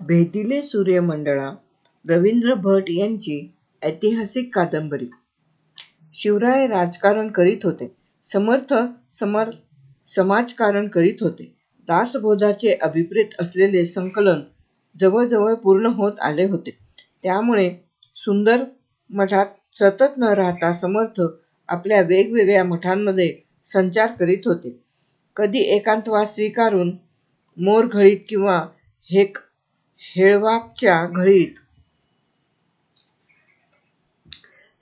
भेदिले सूर्यमंडळा रवींद्र भट यांची ऐतिहासिक कादंबरी. शिवराय राजकारण करीत होते. समर्थ समाजकारण करीत होते. दासबोधाचे अभिप्रेत असलेले संकलन जवळजवळ पूर्ण होत आले होते. त्यामुळे सुंदर मठात सतत न राहता समर्थ आपल्या वेगवेगळ्या मठांमध्ये संचार करीत होते. कधी एकांतवास स्वीकारून मोरघळीत किंवा हेळवापच्या घळीत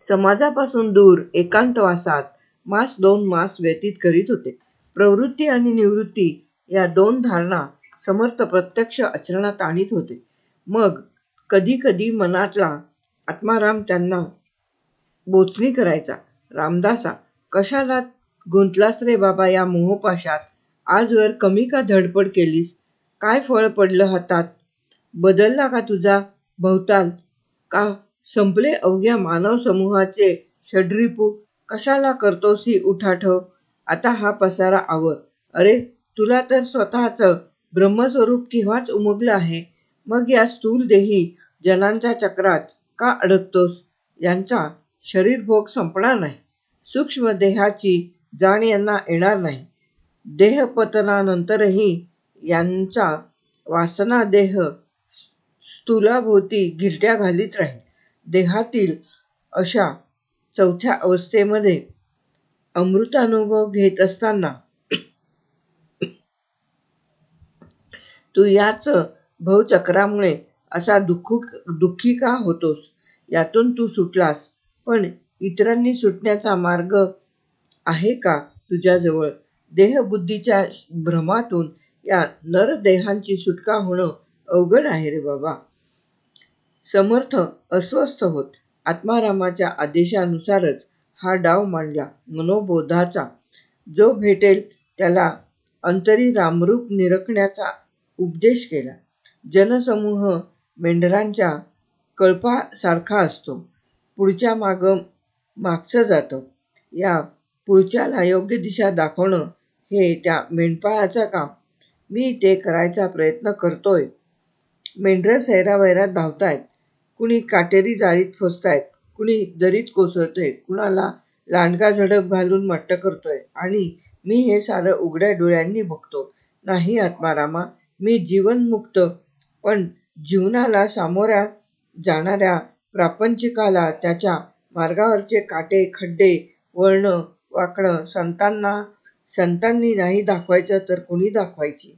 समाजापासून दूर एकांतवासात मास 2 मास व्यतीत करीत होते. प्रवृत्ती आणि निवृत्ती या 2 धारणा समर्थ प्रत्यक्ष आचरणात आणीत होते. मग कधी कधी मनातला आत्माराम त्यांना बोचणी करायचा. रामदासा, कशाला गुंतलास रे बाबा या मोहपाशात? आजवर कमी का धडपड केलीस? काय फळ पडलं हातात? बदलला का तुझा भवताल? का संपले अवघ्या मानव समूहाचे षड्रिपू? कशाला करतोस ही उठाठव? आता हा पसारा आवर. अरे, तुला तर स्वतःचं ब्रह्मस्वरूप केव्हाच उमगलं आहे. मग या स्थूल देही जनांच्या चक्रात का अडकतोस? यांचा शरीरभोग संपणार नाही. सूक्ष्म देहाची जाण यांना येणार नाही. देहपतनानंतरही यांचा वासना देह स्थूलाभोवती घिरट्या घालीत राहील. देहातील अशा चौथ्या अवस्थेमध्ये अमृतानुभव घेत असताना तू याच भवचक्रामुळे असा दुःखी का होतोस? यातून तू सुटलास, पण इतरांनी सुटण्याचा मार्ग आहे का तुझ्याजवळ? देहबुद्धीच्या भ्रमातून या नरदेहांची सुटका होणं अवघड आहे रे बाबा. समर्थ अस्वस्थ होत. आत्मारामाच्या आदेशानुसारच हा डाव मांडला. मनोबोधाचा. जो भेटेल त्याला अंतरी रामरूप निरखण्याचा उपदेश केला. जनसमूह मेंढरांच्या कळपासारखा असतो. पुढच्या मागचं जातं. या पुढच्याला योग्य दिशा दाखवणं हे त्या मेंढपाळाचं काम. मी ते करायचा प्रयत्न करतोय. मेंढरं सैरावैरात धावतायत. कुणी काटेरी जाळीत फसतायत, कुणी दरीत कोसळतंय, कुणाला लांडगा झडप घालून मट्ट करतोय आणि मी हे सारं उघड्या डोळ्यांनी बघतो. नाही आत्मारामा, मी जीवनमुक्त, पण जीवनाला सामोऱ्या जाणाऱ्या प्रापंचिकाला त्याच्या मार्गावरचे काटे, खड्डे, वळणं, वाकणं संतांनी नाही दाखवायचं तर कुणी दाखवायची?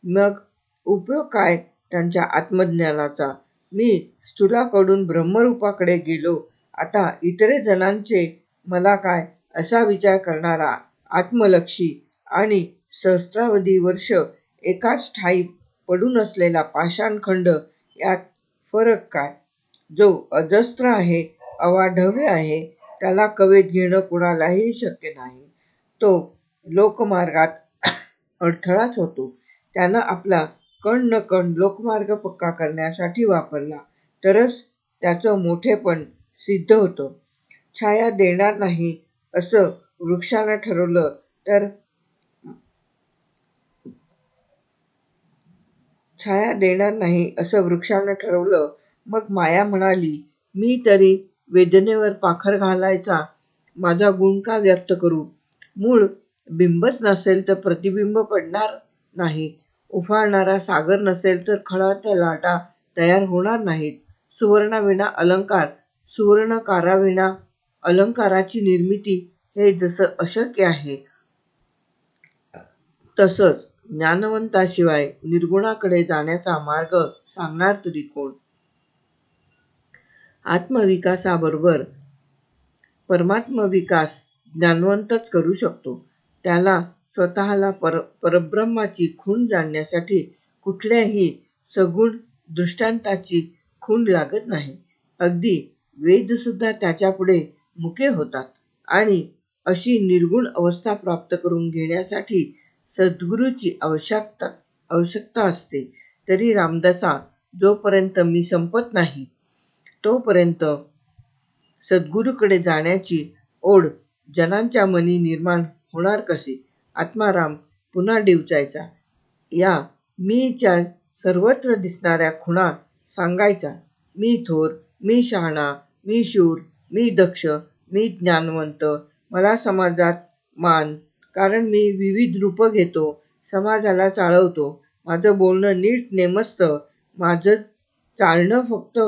मग उपयोग काय त्यांच्या आत्मज्ञानाचा? मी स्थूलाकडून ब्रह्मरूपाकडे गेलो. आता इतरे जणांचे मला काय, असा विचार करणारा आत्मलक्षी आणि सहस्रावधी वर्ष एकाच ठायी पडून असलेला पाषाणखंड, यात फरक काय? जो अजस्त्र आहे, अवाढव्य आहे, त्याला कवेत घेणं कुणालाही शक्य नाही. तो लोकमार्गात अडथळाच होतो. त्यानं आपला कण न कण लोकमार्ग पक्का करण्यासाठी वापरला तरच त्याचं मोठेपण सिद्ध होतं. छाया देणार नाही असं वृक्षानं ठरवलं. मग माया म्हणाली, मी तरी वेदनेवर पाखर घालायचा माझा गुण का व्यक्त करू? मूळ बिंबच नसेल तर प्रतिबिंब पडणार नाही. उफाळणारा सागर नसेल तर खळाळत्या लाटा तयार होणार नाहीत. सुवर्णाविना अलंकार, सुवर्णकाराविना अलंकाराची निर्मिती हे जसं अशक्य आहे, तसंच ज्ञानवंताशिवाय निर्गुणाकडे जाण्याचा मार्ग सांगणार तरी कोण? आत्मविकासाबरोबर परमात्मविकास ज्ञानवंतच करू शकतो. त्याला स्वतःला परब्रह्माची खूण जाणण्यासाठी कुठल्याही सगुण दृष्टांताची खूण लागत नाही. अगदी वेदसुद्धा त्याच्यापुढे मुके होतात. आणि अशी निर्गुण अवस्था प्राप्त करून घेण्यासाठी सद्गुरूची आवश्यकता असते. तरी रामदासा, जोपर्यंत मी संपत नाही तोपर्यंत सद्गुरूकडे जाण्याची ओढ जनांच्या मनी निर्माण होणार कशी? आत्माराम पुन्हा डिवचायचा. या मीच्या सर्वत्र दिसणाऱ्या खुणा सांगायचा. मी थोर, मी शहाणा, मी शूर, मी दक्ष, मी ज्ञानवंत, मला समाजात मान, कारण मी विविध रूपं घेतो, समाजाला चाळवतो, माझं बोलणं नीट नेमस्त, माझं चालणं फक्त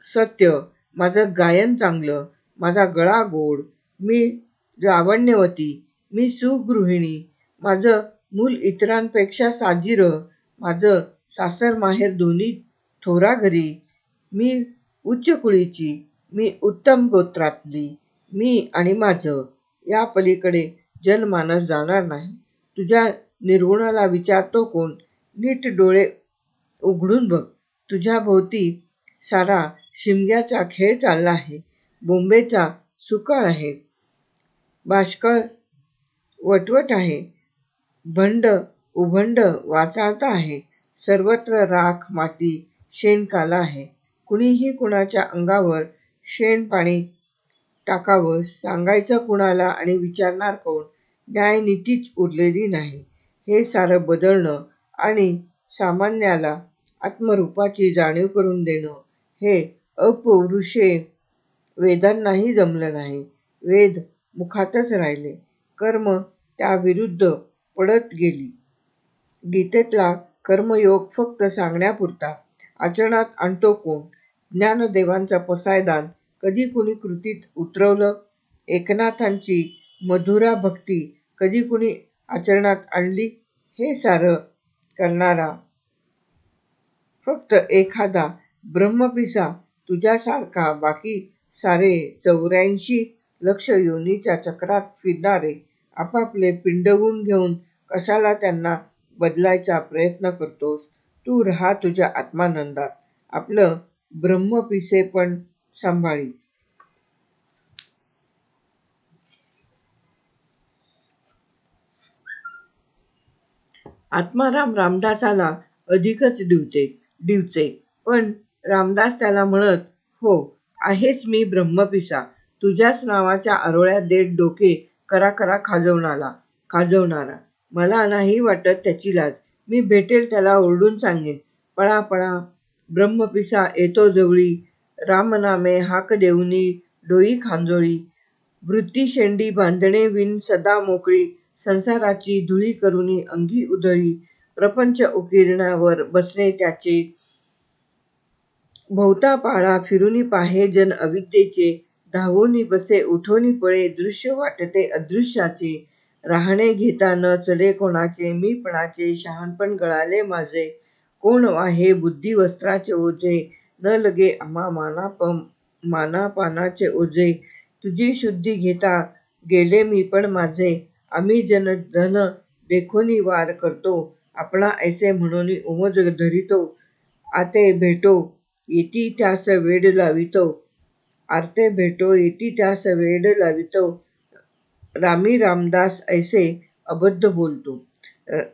सत्य, माझं गायन चांगलं, माझा गळा गोड, मी लावण्यवती, मी सुगृहिणी, माझं मूल इतरांपेक्षा साजिरं, माझं सासर माहेर दोन्ही थोरा घरी, मी उच्च कुळीची, मी उत्तम गोत्रातली, मी आणि माझं, या पलीकडे जनमानस जाणार नाही. तुझ्या निर्गुणाला विचारतो कोण? नीट डोळे उघडून बघ. तुझ्या भोवती सारा शिमग्याचा खेळ चालला आहे. बोंबेचा सुकाळ आहे. बाष्कळ वटवट आहे. भंड उभंड वाचाळता आहे. सर्वत्र राख माती शेणकाला आहे. कुणीही कुणाच्या अंगावर शेण पाणी टाकावं सांगायचं कुणाला आणि विचारणार कोण? न्यायनीतीच उरलेली नाही. हे सारं बदलणं आणि सामान्याला आत्मरूपाची जाणीव करून देणं हे अपौरुषे वेदांनाही जमलं नाही. वेद मुखातच राहिले. कर्म त्याविरुद्ध पडत गेली. गीतेतला कर्मयोग फक्त सांगण्यापुरता. आचरणात आणतो कोण? ज्ञानदेवांचं पसायदान कधी कुणी कृतीत उतरवलं? एकनाथांची मधुरा भक्ती कधी कुणी आचरणात आणली? हे सारं करणारा फक्त एखादा ब्रह्मपिसा तुझ्यासारखा. बाकी सारे 84 लक्ष योनीच्या चक्रात फिरणारे आपापले पिंडगुण घेऊन कशाला त्यांना बदलायचा प्रयत्न करतोस? तू राहा तुझ्या आत्मानंदात, आपलं ब्रह्मपिसेपण सांभाळीत. आत्माराम रामदासाला अधिकच डिवचे, पण रामदास त्याला म्हणत, हो, आहेच मी ब्रह्मपिसा, तुझ्याच नावाच्या आरोळ्या देत डोके करा खाजवणारा. मला नाही वाटत त्याची लाज. मी भेटेल त्याला ओरडून सांगेन, पळा पळा, ब्रह्मपिसा येतो जवळी, रामनामे हाक देऊनी डोई खांजोळी, वृत्ती शेंडी बांधणे विण सदा मोकळी, संसाराची धुळी करुनी अंगी उधळी, प्रपंच उकिरण्यावर बसणे त्याचे, भोवता पाळा फिरुनी पाहे जन अविद्येचे, धावोनी बसे उठोनी पळे दृश्य वाटते अदृश्याचे, राहणे घेता न चले कोणाचे, मीपणाचे शहाणपण गळाले माझे, कोण वाहे बुद्धी वस्त्राचे ओझे, न लगे आम्हा मानापानाचे ओझे, तुझी शुद्धी घेता गेले मी पण माझे, आम्ही जन धन देखोनी वार करतो, आपणा ऐसे म्हणून उमज धरितो, आते भेटो येती त्यास वेड लावितो, रामी रामदास ऐसे अबद्ध बोलतो.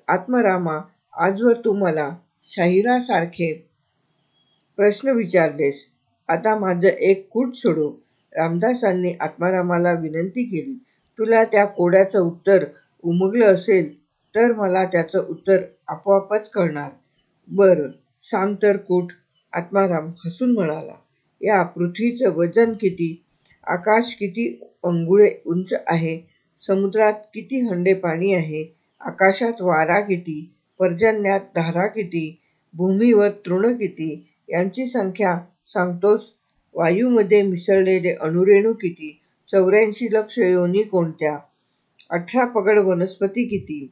आत्मरामा, आजवर तू मला शाहिरासारखे प्रश्न विचारलेस, आता माझं एक कूट सोडव. रामदासांनी आत्मारामाला विनंती केली. तुला त्या कोड्याचं उत्तर उमगलं असेल तर मला त्याचं उत्तर आपोआपच कळणार. बरं, सांग तर कूट. आत्माराम हसून म्हणाला, या पृथ्वीचं वजन किती? आकाश किती अंगुळे उंच आहे? समुद्रात किती हंडे पाणी आहे? आकाशात वारा किती? पर्जन्यात धारा किती? भूमीवर तृण किती? यांची संख्या सांगतोस? वायूमध्ये मिसळलेले अणुरेणू किती? 84 लक्ष योनी कोणत्या? 18 पगड वनस्पती किती?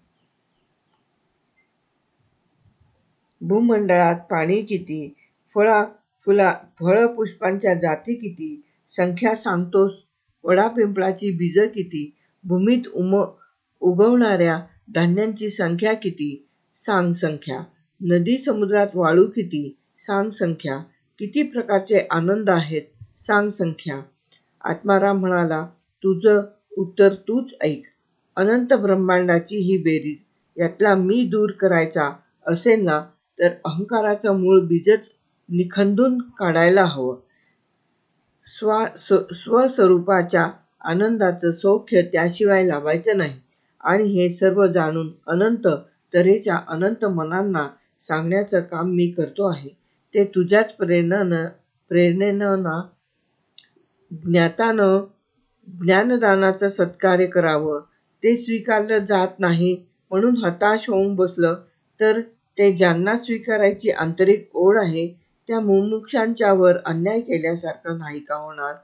भूमंडळात पाणी किती? फळपुष्पांच्या जाती किती? संख्या सांगतोस? वडापिंपळाची बीजं किती? भूमीत उगवणाऱ्या धान्यांची संख्या किती? सांग संख्या. नदी समुद्रात वाळू किती? सांग संख्या. किती प्रकारचे आनंद आहेत? सांग संख्या. आत्माराम म्हणाला, तुझं उत्तर तूच ऐक. अनंत ब्रह्मांडाची ही बेरीज. यातला मी दूर करायचा असेल ना, तर अहंकाराचं मूळ बीजच निखंदून काढायला हवं. स्वस्वरूपाच्या आनंदाचं सौख्य त्याशिवाय लाभायचं नाही. आणि हे सर्व जाणून अनंत तऱ्हेच्या अनंत मनांना सांगण्याचं काम मी करतो आहे. ते तुझ्याच प्रेरणेनं ना ज्ञातानं ज्ञानदानाचं सत्कार्य करावं ते स्वीकारलं जात नाही म्हणून हताश होऊन बसलं तर ते ज्यांना स्वीकारायची आंतरिक ओढ आहे त्या मुमुक्षांच्या वर अन्याय केल्यासारखं नाही का होणार?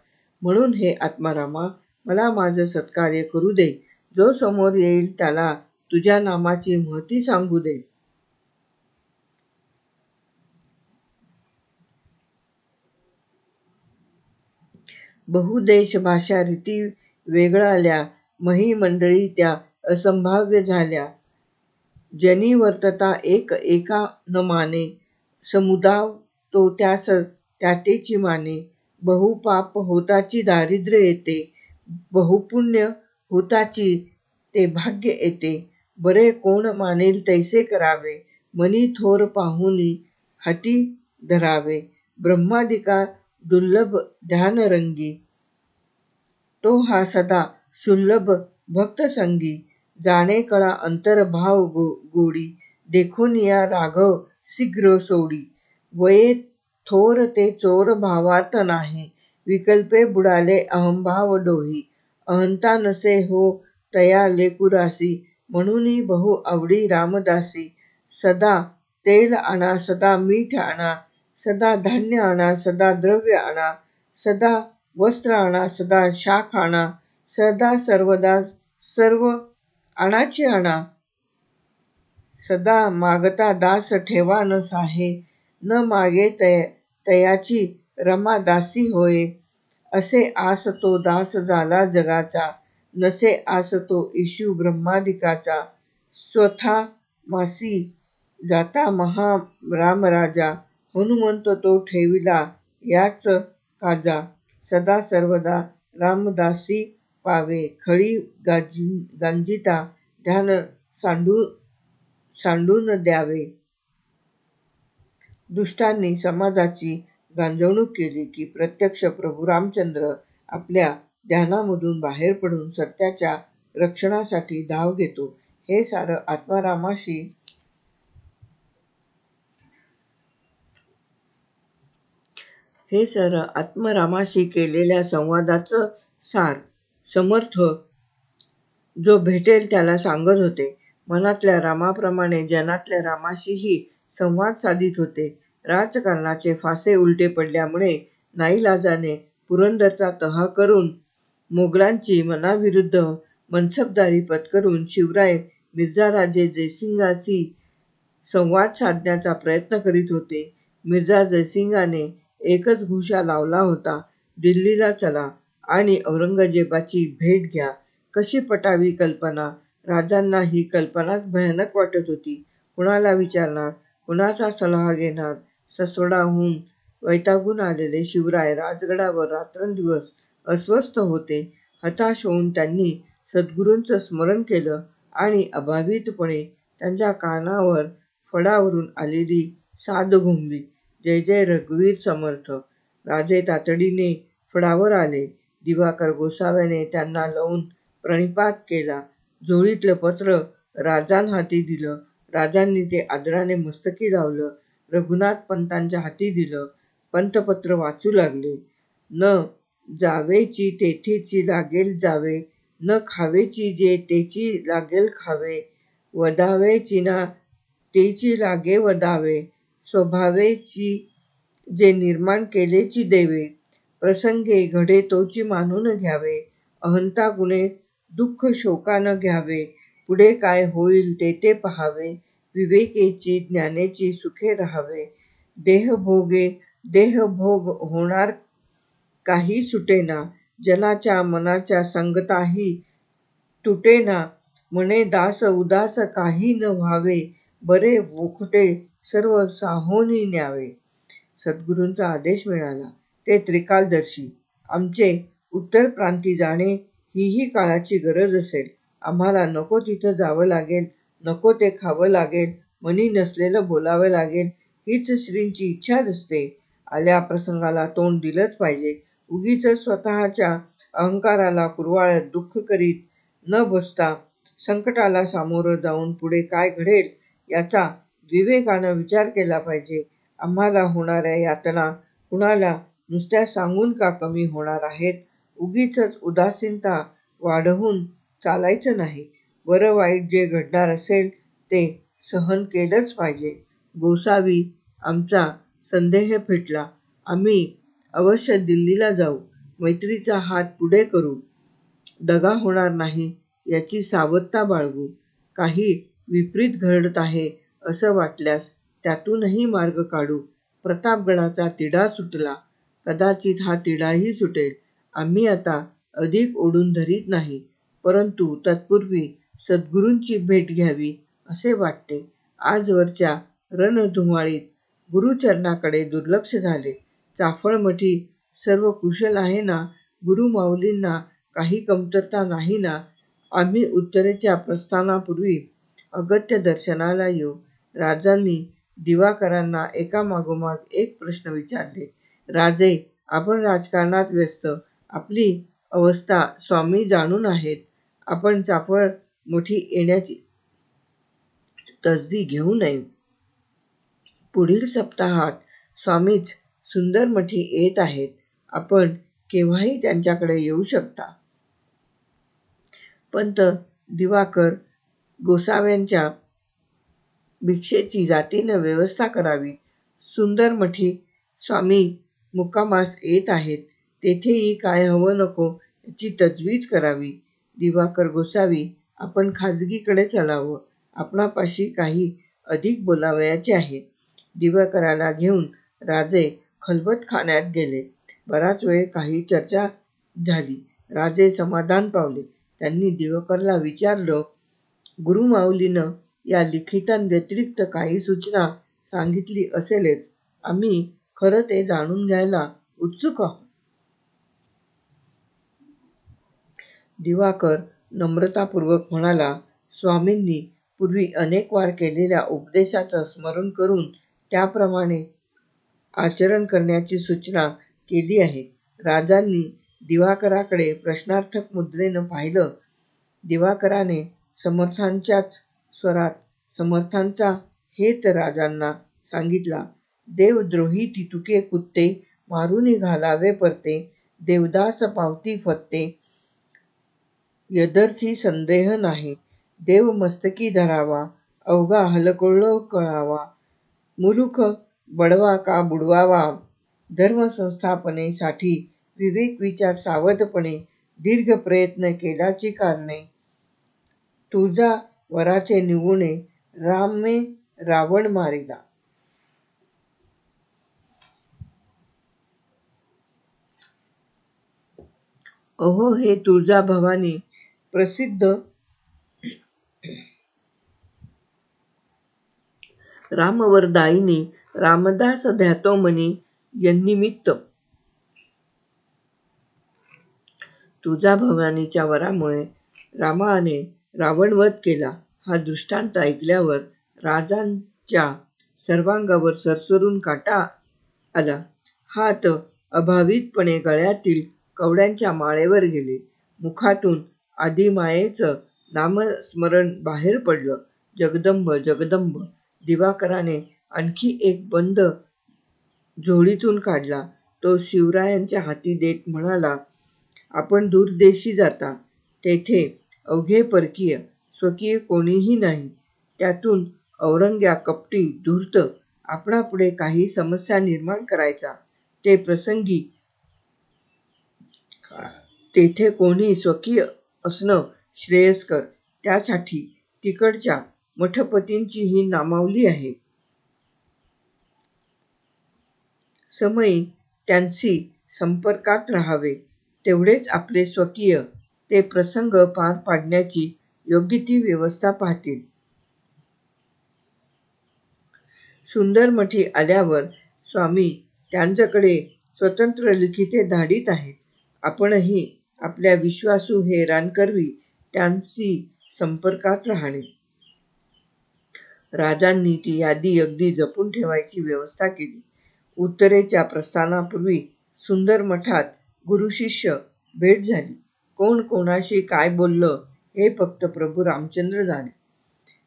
म्हणून हे आत्मारामा, मला माझं सत्कार्य करू दे. जो समोर येईल त्याला तुझ्या नामाची महती सांगू दे. बहुदेश भाषा रीती वेगळाल्या, मंडळी त्या असंभाव्य झाल्या. जनी वर्तता एक एका न माने, समुदाव तो त्यास त्यातेची माने. बहुपाप होताची दारिद्र्य येते, बहुपुण्य होताची ते भाग्य येते. बरे कोण मानेल तैसे करावे, मनी थोर पाहुनी हाती धरावे. ब्रह्मादिका दुर्लभ ध्यानरंगी, तो हा सदा सुलभ भक्तसंगी. जाणे कळा अंतर्भाव गोडी, देखून या राघव शीघ्र सोडी. वये थोर ते चोर भावार्थ नाही, विकल्पे बुडाले अहंभाव डोही. अहंता नसे हो तया लेकुरासी, म्हणून बहु आवडी रामदासी. सदा तेल आणा सदा मीठ आणा, सदा धान्य आणा सदा द्रव्य आणा. सदा वस्त्र आणा सदा शाख आणा, सदा सर्वदा सर्व आणाची आणा. सदा मागता दास ठेवा न साहे, न मागे तयाची रमा दासी होय. असे आस तो दास झाला जगाचा, नसे आस तो ईशू ब्रह्मादिकाचा. स्वथा मासी जाता महा रामराजा, हनुमंत तो ठेविला याच काजा. सदा सर्वदा रामदासी पावे, खळी गांजिता ध्यान सांडून द्यावे. दुष्टांनी समाजाची गांजवणूक केली की प्रत्यक्ष प्रभू रामचंद्र आपल्या ध्यानामधून बाहेर पडून सत्याच्या रक्षणासाठी धाव घेतो. हे सारं आत्मारामाशी केलेल्या संवादाचं सार समर्थ जो भेटेल त्याला सांगत होते. मनातल्या रामाप्रमाणे जनातल्या रामाशीही संवाद साधित होते. राजकारणाचे फासे उलटे पडल्यामुळे नाईलाजाने पुरंदरचा तह करून मोगलांची मनाविरुद्ध मनसबदारी पत्करून शिवराय मिर्झाराजे जयसिंगाशी संवाद साधण्याचा प्रयत्न करीत होते. मिर्झा जयसिंगाने एकच घुशा लावला होता, दिल्लीला चला आणि औरंगजेबाची भेट घ्या. कशी पटावी कल्पना? राजांना ही कल्पनाच भयानक वाटत होती. कुणाला विचारणार, कुणाचा सल्ला घेणार? ससवडाहून वैतागून आलेले शिवराय राजगडावर रात्रंदिवस अस्वस्थ होते. हताश होऊन त्यांनी सद्गुरूंचं स्मरण केलं आणि अभावितपणे त्यांच्या कानावर फडावरून आलेली साद घुमली, जय जय रघुवीर समर्थ. राजे तातडीने फडावर आले. दिवाकर गोसाव्याने त्यांना लावून प्रणिपात केला. झोळीतलं पत्र राजांहाती दिलं. राजांनी ते आदराने मस्तकी लावलं. रघुनाथ पंतांच्या हाती दिलं. पंत पत्र वाचू लागले. न जावेची तेथेची लागेल जावे, न खावेची जे तेची लागेल खावे. वदावेची ना तेची लागे वदावे, स्वभावेची जे निर्माण केलेची देवे. प्रसंगे घडे तोची मानून घ्यावे, अहंता गुणे दुःख शोकानं घ्यावे. पुढे काय होईल ते पहावे, विवेकेची ज्ञानेची सुखे राहावे. देहभोग होणार काही सुटेना, जनाच्या मनाच्या संगताही तुटेना. म्हणे दास उदास काही न व्हावे, बरे बोखटे सर्व साहोनी न्यावे. सद्गुरूंचा आदेश मिळाला. ते त्रिकालदर्शी. आमचे उत्तरप्रांती जाणे हीही काळाची गरज असेल. आम्हाला नको तिथं जावं लागेल, नको ते खावं लागेल, मनी नसलेलं बोलावं लागेल, हीच श्रींची इच्छा असते. आल्या प्रसंगाला तोंड दिलंच पाहिजे. उगीच स्वतःच्या अहंकाराला कुरवाळत दुःख करीत न बसता संकटाला सामोरं जाऊन पुढे काय घडेल याचा विवेकानं विचार केला पाहिजे. आम्हाला होणाऱ्या यातना कुणाला नुसत्या सांगून का कमी होणार आहेत? उगीचच उदासीनता वाढवून चालायचं नाही. बरं वाईट जे घडणार असेल ते सहन केलंच पाहिजे. गोसावी आमचा संदेह फिटला. आम्ही अवश्य दिल्लीला जाऊ. मैत्रीचा हात पुढे करू. दगा होणार नाही याची सावधता बाळगू. काही विपरीत घडत आहे असं वाटल्यास त्यातूनही मार्ग काढू. प्रतापगडाचा तिढा सुटला. कदाचित हा तिढाही सुटेल. आम्ही आता अधिक ओढून धरीत नाही. परंतु तत्पूर्वी सद्गुरूंची भेट घ्यावी असे वाटते. आजवरच्या रणधुमाळीत गुरुचरणाकडे दुर्लक्ष झाले. चाफळमठी सर्व कुशल आहे ना? गुरुमाऊलींना काही कमतरता नाही ना? आम्ही उत्तरेच्या प्रस्थानापूर्वी अगत्य दर्शनाला येऊ. राजांनी दिवाकरांना एकामागोमाग एक प्रश्न विचारले. राजे, आपण राजकारणात व्यस्त. आपली अवस्था स्वामी जाणून आहेत. आपण चाफळमठी येण्याची तसदी घेऊ नये. पुढील सप्ताहात स्वामीच सुंदरमठी येत आहेत. आपण केव्हाही त्यांच्याकडे येऊ शकता. पंत दिवाकर गोसाव्यांच्या भिक्षेची जातीनं व्यवस्था करावी. सुंदरमठी स्वामी मुक्कामास येत आहेत. तेथेही काय हवं नको याची तजवीज करावी. दिवाकर गोसावी, आपण खाजगीकडे चलावं. आपणापाशी काही अधिक बोलावयाचे आहे. दिवाकराला घेऊन राजे खलबतखान्यात गेले. बराच वेळ काही चर्चा झाली. राजे समाधान पावले. त्यांनी दिवाकरला विचारलं, गुरुमाऊलीनं या लिखितांव्यतिरिक्त काही सूचना सांगितली असेलच. आम्ही खरं ते जाणून घ्यायला उत्सुक आहोत. दिवाकर नम्रतापूर्वक म्हणाला, स्वामींनी पूर्वी अनेक वार केलेल्या उपदेशाचं स्मरण करून त्याप्रमाणे आचरण करण्याची सूचना केली आहे. राजांनी दिवाकराकडे प्रश्नार्थक मुद्रेनं पाहिलं. दिवाकराने समर्थांच्याच स्वरात समर्थांचा हेत राजांना सांगितला. देवद्रोही तितुके कुत्ते मारुनी घालावे परते. देवदास पावती फत्ते यदर्थी संदेह नाही. देव मस्तकी धरावा अवघा हलकल्लोळ कळावा. मुलूक बडवा का बुडवावा. धर्मसंस्थापनेसाठी विवेक विचार सावधपणे दीर्घ प्रयत्न केलाची कारणे. तुळजा वराचे निवुणे रामे रावण मारिला. अहो हे तुळजाभवानी प्रसिद्ध रामवरदायिनी रामदास ध्यातोमनी यन्निमित्त. तुळजाभवानीच्या वरामुळे रामाने रावणवध केला हा दृष्टांत ऐकल्यावर राजांच्या सर्वांगावर सरसरून काटा आला. हात अभावितपणे गळ्यातील कवड्यांच्या माळेवर गेले. मुखातून आदिमायेचं नामस्मरण बाहेर पडलं. जगदंब जगदंब. दिवाकराने आणखी एक बंद झोळीतून काढला. तो शिवरायांच्या हाती देत म्हणाला, आपण दूरदेशी जाता. तेथे अवघे परकीय, स्वकीय कोणीही नाही. त्यातून औरंग्या कपटी धूर्त आपणापुढे काही समस्या निर्माण करायचा. ते प्रसंगी तेथे कोणी स्वकीय असणं श्रेयस्कर. त्यासाठी तिकडच्या मठपतींची ही नामावली आहे. समयी त्यांची संपर्कात राहावे. तेवढेच आपले स्वकीय ते प्रसंग पार पाडण्याची योग्य ती व्यवस्था पाहतील. सुंदरमठी आल्यावर स्वामी त्यांच्याकडे स्वतंत्र लिखिते धाडीत आहेत. आपणही आपल्या विश्वासू हे रानकरवी त्यांशी संपर्कात राहाणे. राजांनी ती यादी अगदी जपून ठेवायची व्यवस्था केली. उत्तरेच्या प्रस्थानापूर्वी सुंदरमठात गुरुशिष्य भेट झाली. कोण कोणाशी काय बोललं हे फक्त प्रभू रामचंद्र जाणे.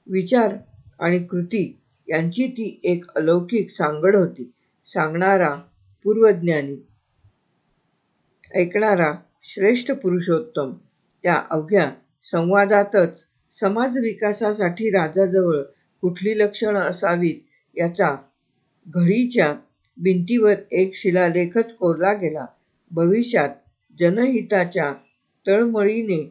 विचार आणि कृती यांची ती एक अलौकिक सांगड होती. सांगणारा पूर्वज्ञानी, ऐकणारा श्रेष्ठ पुरुषोत्तम. त्या अवघ्या संवादातच समाज विकासासाठी राजाजवळ कुठली लक्षणं असावीत याचा घडीच्या भिंतीवर एक शिलालेखच कोरला गेला. भविष्यात जनहिताच्या तळमळीने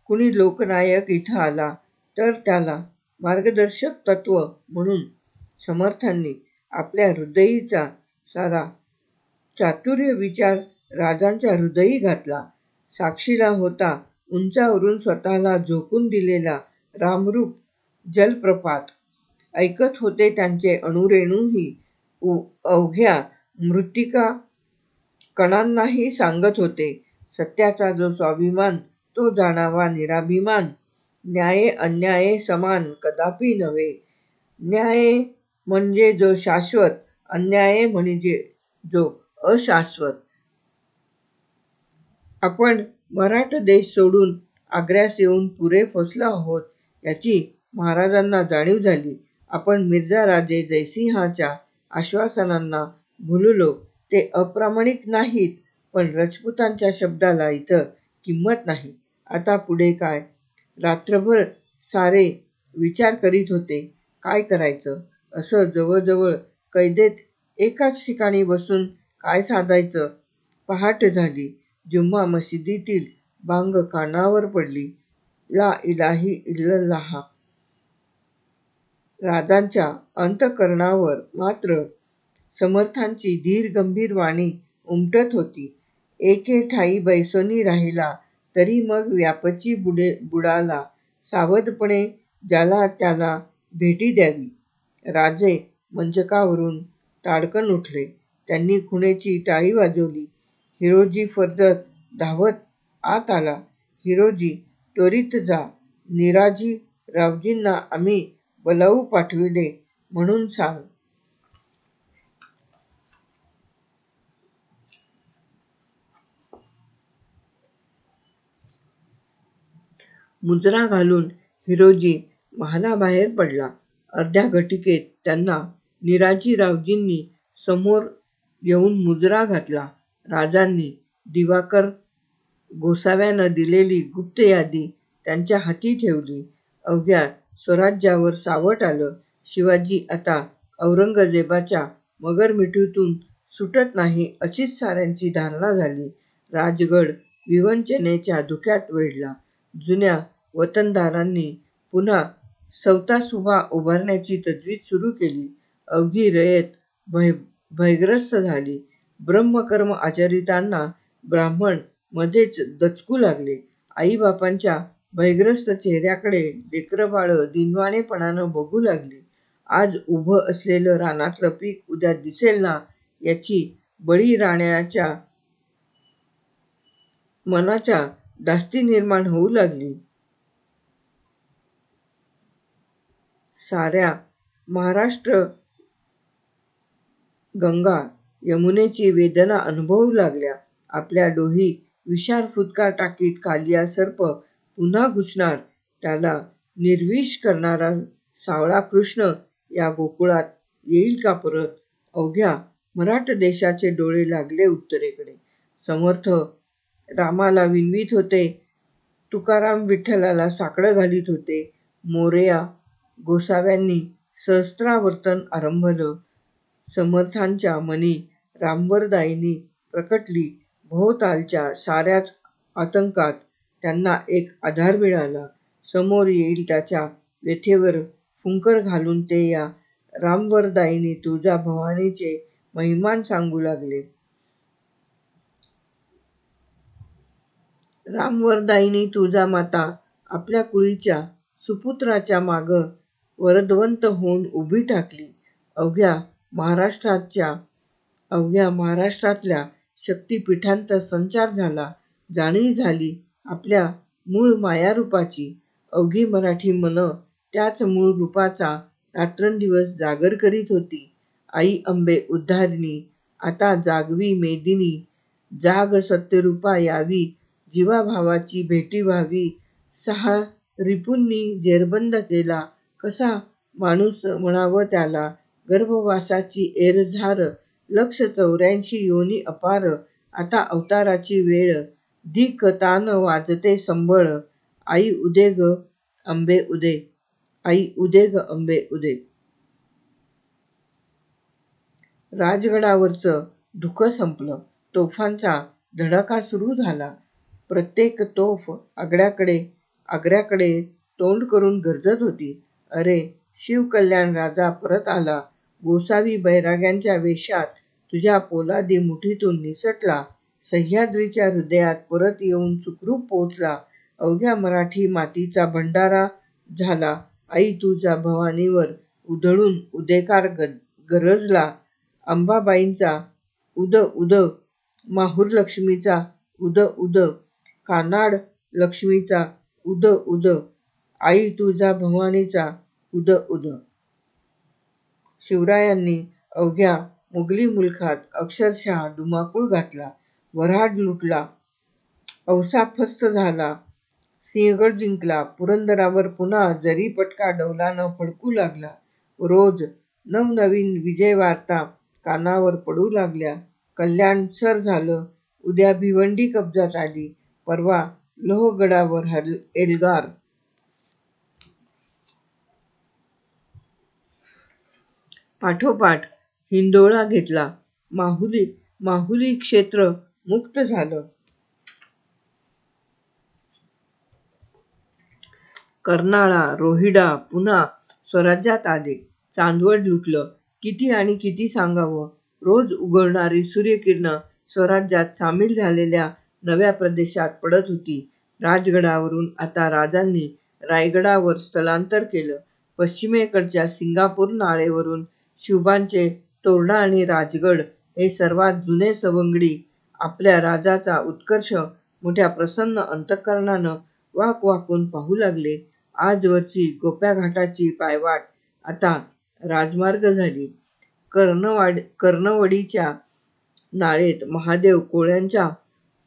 कुणी लोकनायक इथं आला तर त्याला मार्गदर्शक तत्त्व म्हणून समर्थांनी आपल्या हृदयीचा सारा चातुर्य विचार राजांच्या हृदयी घातला. साक्षीला होता उंचावरून स्वतःला झोकून दिलेला रामरूप जलप्रपात. ऐकत होते त्यांचे अणुरेणूही. अवघ्या मृत्तिका कणांनाही सांगत होते, सत्याचा जो स्वाभिमान तो जाणावा निराभिमान. न्याये अन्याये समान कदापि नव्हे. न्याय म्हणजे जो शाश्वत, अन्याय म्हणजे जो अशाश्वत. आपण मराठ देश सोडून आग्र्यास येऊन पुरे फसलो आहोत याची महाराजांना जाणीव झाली. आपण मिर्झा राजे जयसिंहाच्या आश्वासनांना भुललो. ते अप्रामाणिक नाहीत, पण राजपुतांच्या शब्दाला इथं किंमत नाही. आता पुढे काय? रात्रभर सारे विचार करीत होते. काय करायचं? असं जवळजवळ कैदेत एकाच ठिकाणी बसून काय साधायचं? पहाट झाली. जुम्मा मशिदीतील बांग कानावर पडली. ला इलाही इल्लल्लाह. राजांच्या अंतःकरणावर मात्र समर्थांची धीर गंभीर वाणी उमटत होती. एके ठायी बैसोनी राहिला तरी मग व्यापची बुडाला. सावधपणे ज्याला त्याला भेटी द्यावी. राजे मंचकावरून ताडकन उठले. त्यांनी खुणेची टाळी वाजवली. हिरोजी फर्जत धावत आत आला. हिरोजी, त्वरित जा. निराजी रावजींना आम्ही बलाऊ पाठविले म्हणून सांग. मुजरा घालून हिरोजी महालाबाहेर पडला. अर्ध्या घटिकेत त्यांना निराजी रावजींनी समोर येऊन मुजरा घातला. राजांनी दिवाकर गोसाव्यानं दिलेली गुप्त यादी त्यांच्या हाती ठेवली. अवघ्या स्वराज्यावर सावट आलं. शिवाजी आता औरंगजेबाच्या मगरमिठीतून सुटत नाही अशीच साऱ्यांची धारणा झाली. राजगड विवंचनेच्या धुक्यात वेढला. जुन्या वतनदारांनी पुन्हा सवतासुभा उभारण्याची तजवीज सुरू केली. अवघी रयत भयग्रस्त झाली. ब्रह्मकर्म आचरितांना ब्राह्मण मध्येच दचकू लागले. आईबापांच्या भयग्रस्त चेहऱ्याकडे लेकरंबाळं दिनवाणेपणानं बघू लागली. आज उभं असलेलं रानातलं पीक उद्या दिसेल ना याची बळीराण्याच्या मनाच्या धास्ती निर्माण होऊ लागली. साऱ्या महाराष्ट्र गंगा यमुनेची वेदना अनुभवू लागल्या. आपल्या डोही विशाल फुटकार टाकीत कालिया सर्प पुन्हा घुसणार, त्याला निर्विष करणारा सावळा कृष्ण या गोकुळात येईल का परत? अवघ्या मराठ देशाचे डोळे लागले उत्तरेकडे. समर्थ रामाला विनवीत होते. तुकाराम विठ्ठलाला साकडं घालीत होते. मोरया गोसाव्यांनी सहस्त्रावर्तन आरंभलं. समर्थांच्या मनी रामवरदायिनी प्रकटली. भोवतालच्या साऱ्याच आतंकात त्यांना एक आधार मिळाला. समोर येईल त्याच्या व्यथेवर फुंकर घालून ते या रामवरदायिनी तुळजाभवानीचे महिमान सांगू लागले. रामवरदायिनी तुळजामाता आपल्या कुळीच्या सुपुत्राच्या मागं वरदवंत होऊन उभी ठाकली. अवघ्या महाराष्ट्रातल्या शक्तिपीठांत संचार झाला. जाणीव झाली आपल्या मूळ मायारूपाची. अवघी मराठी मनं त्याच मूळ रूपाचा रात्रंदिवस जागर करीत होती. आई अंबे उद्धारिणी, आता जागवी मेदिनी. जाग सत्यरूपा यावी, जीवाभावाची भेटी व्हावी. 6 रिपुंनी जेरबंद केला कसा माणूस म्हणावं त्याला. गर्भवासाची एरझार, 184 योनी अपार. आता अवताराची वेळ, धिक तान वाजते संबळ. आई उदे ग अंबे उदे, आई उदे ग अंबे उदे. राजगडावरचं धुकं संपलं. तोफांचा धडाका सुरू झाला. प्रत्येक तोफ आग्र्याकडे तोंड करून गरजत होती. अरे, शिवकल्याण राजा परत आला. गोसावी बैराग्यांच्या वेशात तुझ्या पोलादी मुठीतून निसटला. सह्याद्रीच्या हृदयात परत येऊन सुखरूप पोचला. अवघ्या मराठी मातीचा भंडारा झाला. आई तुझ्या भवानीवर उधळून उदेकार गरजला. अंबाबाईंचा उद उद, माहूर लक्ष्मीचा उद उद, कानाड लक्ष्मीचा उद उद, आई तुझ्या भवानीचा उद उद. शिवरायांनी अवघ्या मुघली मुलखात अक्षरशः धुमाकूळ घातला. वऱ्हाड लुटला, औसा फस्त झाला, सिंहगड जिंकला. पुरंदरावर पुन्हा जरीपटका डौलानं फडकू लागला. रोज नवनवीन विजयवार्ता कानावर पडू लागल्या. कल्याण सर झालं, उद्या भिवंडी कब्जात आली, परवा लोहगडावर एल्गार. पाठोपाठ हिंदोळा घेतला. माहुली क्षेत्र मुक्त झालं. कर्नाळा, रोहिडा पुन्हा स्वराज्यात आले. चांदवड लुटलं. किती आणि किती सांगावं. रोज उगवणारी सूर्यकिरणं स्वराज्यात सामील झालेल्या नव्या प्रदेशात पडत होती. राजगडावरून आता राजांनी रायगडावर स्थलांतर केलं. पश्चिमेकडच्या सिंगापूर नाळेवरून शिवबांचे तोरणा आणि राजगड हे सर्वात जुने सवंगडी आपल्या राजाचा उत्कर्ष मोठ्या प्रसन्न अंतःकरणानं वाकवाकून पाहू लागले. आजवरची गोप्याघाटाची पायवाट आता राजमार्ग झाली. कर्णवडीच्या नाळेत महादेव कोळ्यांचा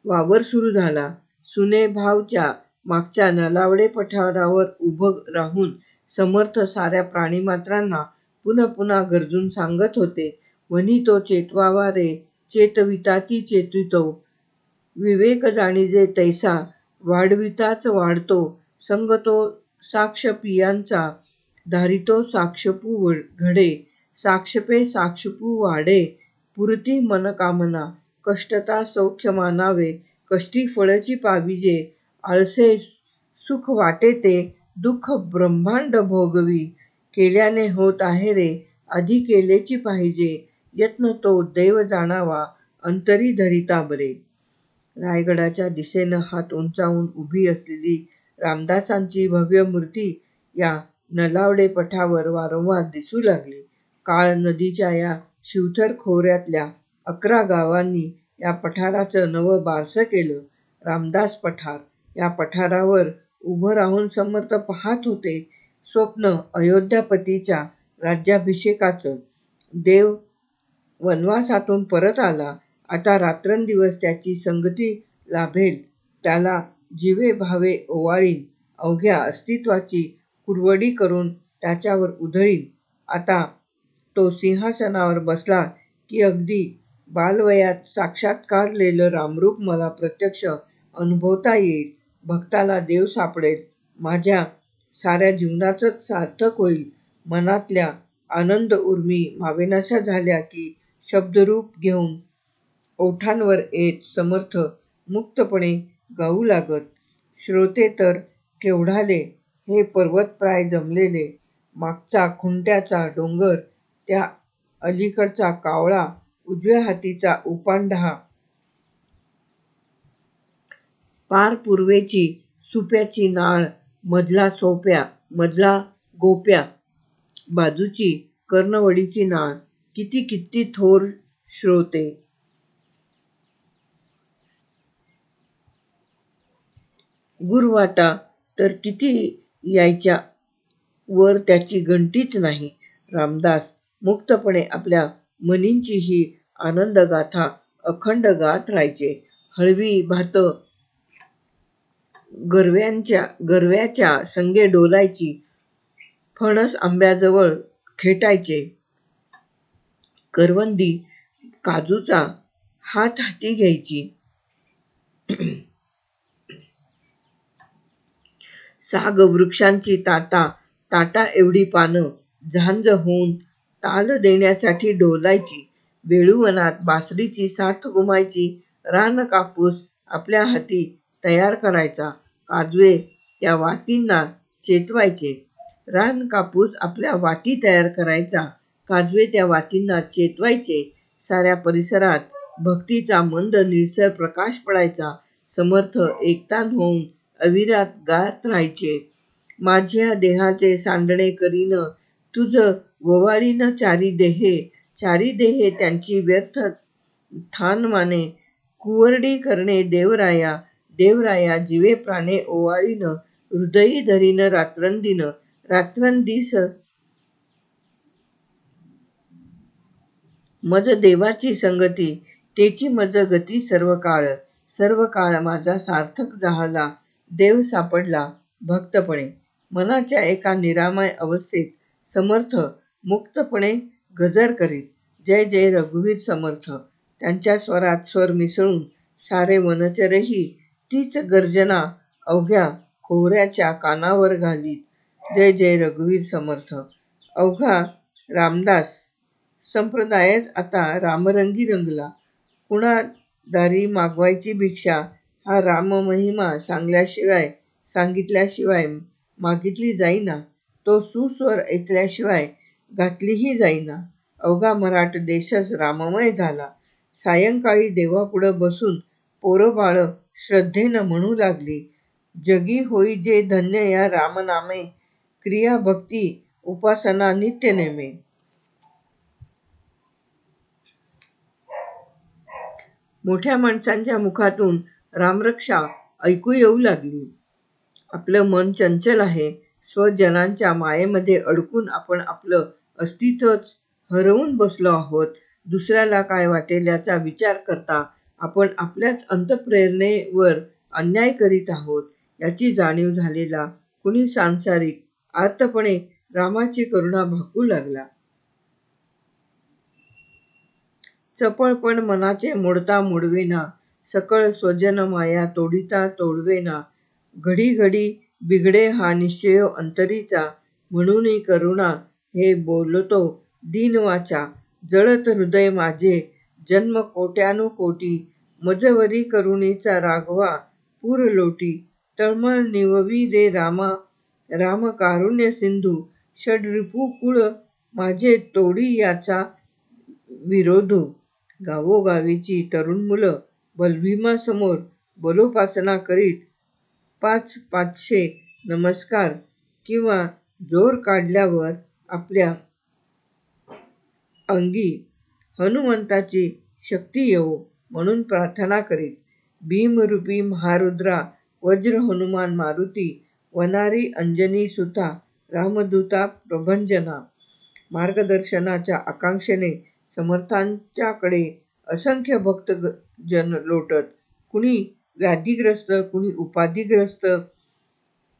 वावर सुरू झाला. सुनेभावच्या मागच्या नलावडे पठारावर उभं राहून समर्थ साऱ्या प्राणिमात्रांना पुन्हा पुन्हा गरजून सांगत होते, वनितो चेतवावा रे, चेतविता ती चेतितो. विवेक जाणीजे तैसा, वाढविताच वाढतो. संगतो साक्षपियांचा, धारितो साक्षपू घडे. साक्षपे साक्षपू वाढे, पुरती मनकामना. कष्टता सौख्य मानावे, कष्टी फळची पाविजे. आळसे सुख वाटे ते, दुःख ब्रह्मांड भोगवी. केल्याने होत आहे रे, आधी केलेची पाहिजे. यत्न तो दैव जाणावा, अंतरी धरिता बरे. रायगडाच्या दिशेनं हात उंचावून उभी असलेली रामदासांची भव्य मूर्ती या नलावडे पठावर वारंवार दिसू लागली. काळ नदीच्या या शिवथर खोऱ्यातल्या 11 गावांनी या पठाराचं नवं बारसं केलं. रामदास पठार. या पठारावर उभं राहून समर्थ पाहत होते स्वप्न अयोध्यापतीच्या राज्याभिषेकाचं. देव वनवासातून परत आला. आता रात्रंदिवस त्याची संगती लाभेल, त्याला जिवे भावे ओवाळीन, अवघ्या अस्तित्वाची कुरवडी करून त्याच्यावर उधळीन. आता तो सिंहासनावर बसला की अगदी बालवयात साक्षात्कारलेलं रामरूप मला प्रत्यक्ष अनुभवता येईल. भक्ताला देव सापडेल. माझ्या साऱ्या जीवनाचंच सार्थक होईल. मनातल्या आनंद उर्मी मावेनाशा झाल्या की शब्दरूप घेऊन ओठांवर येत समर्थ मुक्तपणे गाऊ लागत. श्रोते तर केवढाले. हे पर्वतप्राय जमलेले. मागचा खुंट्याचा डोंगर, त्या अलीकडचा कावळा, उजव्या हातीचा उपांढा, पार पूर्वेची सुप्याची नाळ, मधला गोप्या, बाजूची कर्णवडीची नाळ. किती किती थोर श्रोते. गुरवाटा तर किती यायच्या, वर त्याची गणतीच नाही. रामदास मुक्तपणे आपल्या मनींची ही आनंदगाथा अखंड गात राहायचे. हळवी भातं गरव्याच्या संगे डोलायची. फणस आंब्याजवळ खेटायचे. करवंदी काजूचा हात हाती घ्यायची. साग वृक्षांची ताटा एवढी पानं झांज होऊन ताल देण्यासाठी डोलायची. वेळुवनात बासरीची साथ घुमायची. रान कापूस आपल्या हाती तयार करायचा. काजवे त्या वातींना चेतवायचे. रान कापूस आपल्या वाती तयार करायचा. काजवे त्या वातींना चेतवायचे. साऱ्या परिसरात भक्तीचा मंद निळसर प्रकाश पडायचा. समर्थ एकतान होऊन अविरात गात राहायचे. माझ्या देहाचे सांडणे करीन तुझ ववाळीन चारी देहे त्यांची व्यर्थ ठाण माने. कुवरडी करणे देवराया जीवे प्राणे ओवाळीन. हृदयी धरीन रात्रंदिस मज देवाची संगती. तेची मज गती सर्व काळ माझा सार्थक झाला. देव सापडला भक्तपणे. मनाच्या एका निरामय अवस्थेत समर्थ मुक्तपणे गजर करीत. जय जय रघुवीर समर्थ. त्यांच्या स्वरात स्वर मिसळून सारे वनचरही तीच गर्जना अवघ्या खोऱ्याच्या कानावर घालीत. जय जय रघुवीर समर्थ. अवघा रामदास संप्रदायच आता रामरंगी रंगला. कुणा दारी मागवायची भिक्षा. हा राममहिमा सांगितल्याशिवाय मागितली जाईना. तो सुस्वर ऐकल्याशिवाय घातलीही जाईना. अवघा मराठ देशच राममय झाला. सायंकाळी देवापुढं बसून पोरं बाळं श्रद्धेनं म्हणू लागली. जगी होई जे धन्य या रामनामे. क्रिया भक्ती उपासना नित्य नेमे. मोठ्या माणसांच्या मुखातून रामरक्षा ऐकू येऊ लागली. आपलं मन चंचल आहे. स्वजनांच्या मायेमध्ये अडकून आपण आपलं अस्तित्वच हरवून बसलो आहोत. दुसऱ्याला काय वाटेल याचा विचार करता आपण आपल्याच अंतःप्रेरणेवर अन्याय करीत आहोत याची जाणीव झालेला कुणी सांसारिक आर्तपणे रामाची करुणा भाकू लागला. चपळपण मनाचे मोडता मोडवेना. सकळ स्वजन माया तोडिता तोडवेना. घडी घडी बिघडे हा निश्चय अंतरीचा. म्हणून करुणा हे बोलतो दीन वाचा. जळत हृदय माझे जन्म कोट्यानुकोटी. मजवरी करुणीचा राघवा पूर लोटी. तळमळ निववी रे राम कारुण्य सिंधू. षड्रिपू कुळ माझे तोडी याचा विरोधू. गावोगावीची तरुण मुलं बलभीमासमोर बलोपासना करीत 500 नमस्कार किंवा जोर काढल्यावर आपल्या अंगी हनुमंताची शक्ती येवो म्हणून प्रार्थना करीत. भीमरूपी महारुद्रा वज्र हनुमान मारुती. वनारी अंजनी सुता रामदूता प्रभंजना. मार्गदर्शनाच्या आकांक्षेने समर्थांच्याकडे असंख्य भक्तजन लोटत. कुणी व्याधिग्रस्त, कुणी उपाधिग्रस्त,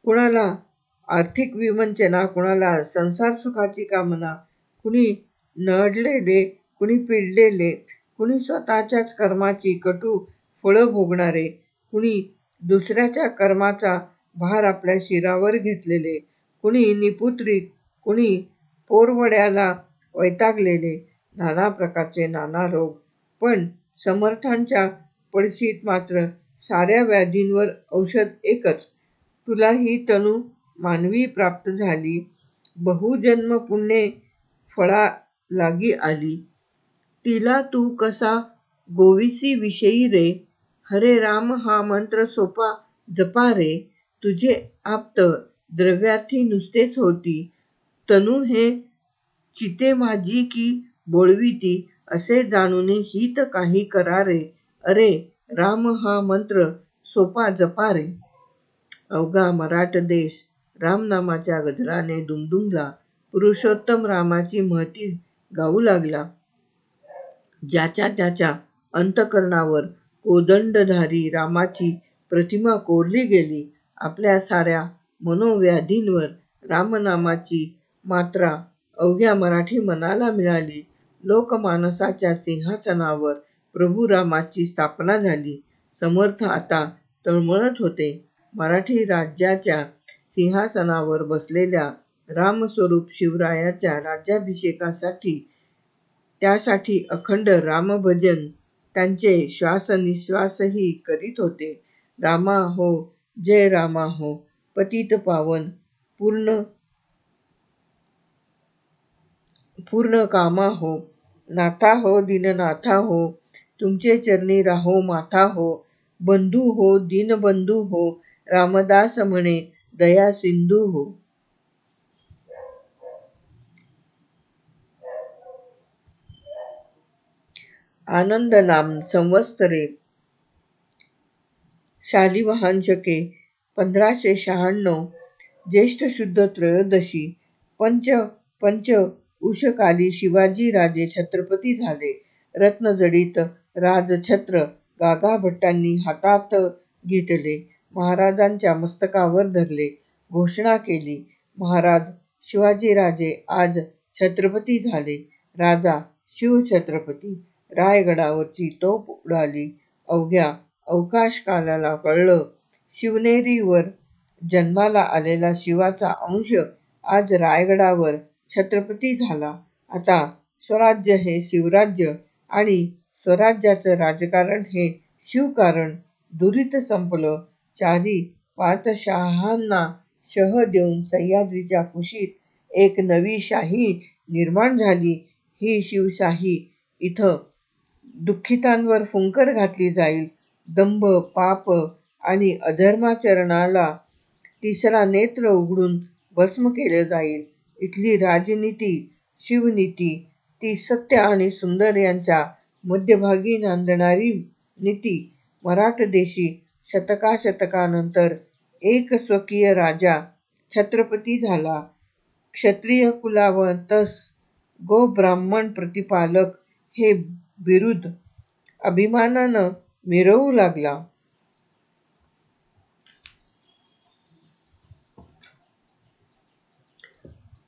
कुणाला आर्थिक विवंचना, कुणाला संसारसुखाची कामना, कुणी नडलेले, कुणी पिडलेले, कुणी स्वतःच्याच कर्माची कटू फळं भोगणारे, कुणी दुसऱ्याच्या कर्माचा भार आपल्या शिरावर घेतलेले, कुणी निपुत्रिक, कुणी पोरवड्याला वैतागलेले, नाना प्रकारचे नाना रोग. पण समर्थांच्या पडशीत मात्र साऱ्या व्याधींवर औषध एकच. तुला ही तनू मानवी प्राप्त झाली. बहुजन्म पुण्ये फळा लागी आली. तिला तू कसा गोविसी विषयी रे. हरे राम हा मंत्र सोपा जपा रे. तुझे आप्त द्रव्यार्थी नुसतेच होती. तनू हे चिते माझी की बोळविती. असे जाणून हित काही करा रे. अरे राम हा मंत्र सोपा जपा रे. अवघा मराठ देश रामनामाच्या गजराने दुमदुमला. पुरुषोत्तम रामाची महती गाऊ लागला. ज्याच्या त्याच्या अंतःकरणावर कोदंडधारी रामाची प्रतिमा कोरली गेली. आपल्या साऱ्या मनोव्याधींवर रामनामाची मात्रा अवघ्या मराठी मनाला मिळाली. लोकमानसाच्या सिंहासनावर प्रभू रामाची स्थापना झाली. समर्थ आता तळमळत होते. मराठी राज्याच्या सिंहासनावर बसलेल्या रामस्वरूप शिवरायाच्या राज्याभिषेकासाठी, त्यासाठी अखंड रामभजन त्यांचे श्वासनिश्वासही करीत होते. रामा हो, जय रामा हो, पतित पावन पूर्ण कामा हो, नाथा हो दीननाथा हो, तुमचे चरणी राहो माथा हो, बंधू हो दीनबंधू हो, रामदास म्हणे दया सिंधू हो. आनंद नाम संवत्सरे शालिवाहन शके 1596 ज्येष्ठ शुद्ध त्रयोदशी पंच उषकाली शिवाजी राजे छत्रपती झाले. रत्नजडित राजछत्र गागा भट्टांनी हातात घेतले. महाराजांच्या मस्तकावर धरले. घोषणा केली, महाराज शिवाजीराजे आज छत्रपती झाले. राजा शिवछत्रपती. रायगडावरची तोफ उडाली. अवघ्या अवकाशकालाला कळलं, शिवनेरीवर जन्माला आलेला शिवाचा अंश आज रायगडावर छत्रपती झाला. आता स्वराज्य हे शिवराज्य आणि स्वराज्याचं राजकारण हे शिवकारण. दुरीत संपलं. चारी पातशाहांना शह देऊन सह्याद्रीच्या कुशीत एक नवी शाही निर्माण झाली. ही शिवशाही. इथं दुःखितांवर फुंकर घातली जाईल. दंभ, पाप आणि अधर्माचरणाला तिसरा नेत्र उघडून भस्म केलं जाईल. इथली राजनीती, शिवनीती, ती सत्य आणि सुंदर यांच्या मध्यभागी नांदणारी नीती. मराठदेशी शतकानंतर एक स्वकीय राजा छत्रपती झाला. क्षत्रिय कुलावतंस गोब्राह्मण प्रतिपालक हे बिरुद अभिमानानं मिरवू लागला.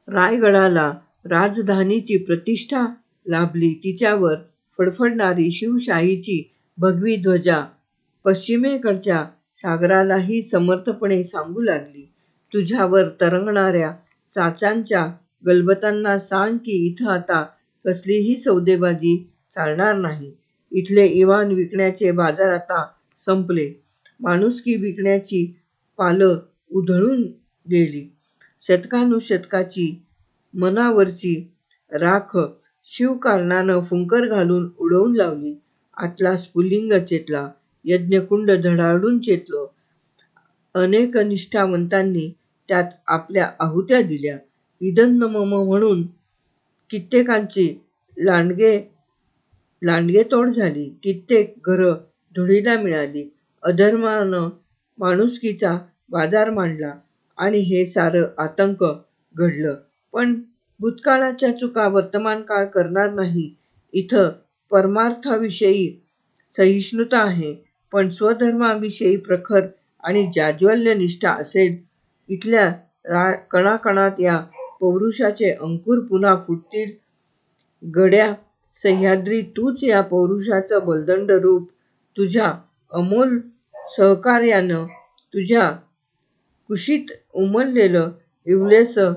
रायगडाला राजधानीची प्रतिष्ठा लाभली. तिच्यावर फडफडणारी शिवशाहीची भगवी ध्वजा पश्चिमेकडच्या सागरालाही समर्थपणे सांगू लागली. तुझ्यावर तरंगणाऱ्या चाचांच्या गलबतांना सांग की इथं आता कसलीही सौदेबाजी चालणार नाही. इथले इवान विकण्याचे बाजार आता संपले. माणुसकी विकण्याची पालं उधळून गेली. शतकानुशतकाची मनावरची राख शिवकारणानं फुंकर घालून उडवून लावली. आतला स्फुल्लिंग चेतला. यज्ञकुंड धडाडून चेतलं. अनेक निष्ठावंतांनी त्यात आपल्या आहुत्या दिल्या. इदं मम म्हणून कित्येकांची लांडगेतोड झाली. कित्येक घरं धुळीला मिळाली. अधर्मानं माणुसकीचा बाजार मांडला आणि हे सारं आतंक घडलं. पण भूतकाळाच्या चुका वर्तमानकाळ करणार नाही. इथं परमार्थाविषयी सहिष्णुता आहे, पण स्वधर्माविषयी प्रखर आणि जाज्वल्य निष्ठा असेल. इथल्या कणाकणात या पौरुषाचे अंकुर पुन्हा फुटतील. गड्या सह्याद्री, तूच या पौरुषाचं बलदंड रूप. तुझ्या अमोल सहकार्यानं तुझ्या कुशीत उमललेलं इवलेसं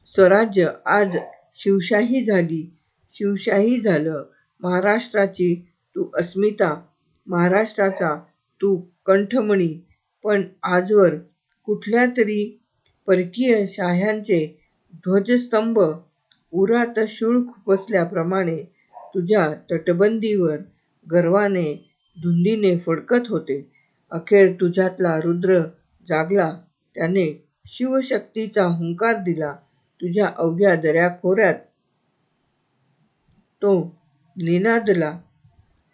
स्वराज्य आज शिवशाही झालं. महाराष्ट्राची तू अस्मिता, महाराष्ट्राचा तू कंठमणी. पण आजवर कुठल्या तरी परकीय शाह्यांचे ध्वजस्तंभ उरात शूळ खुपसल्याप्रमाणे तुझ्या तटबंदीवर गर्वाने धुंदीने फडकत होते. अखेर तुझ्यातला रुद्र जागला. त्याने शिवशक्तीचा हुंकार दिला. तुझ्या अवघ्या दऱ्याखोऱ्यात तो निनादला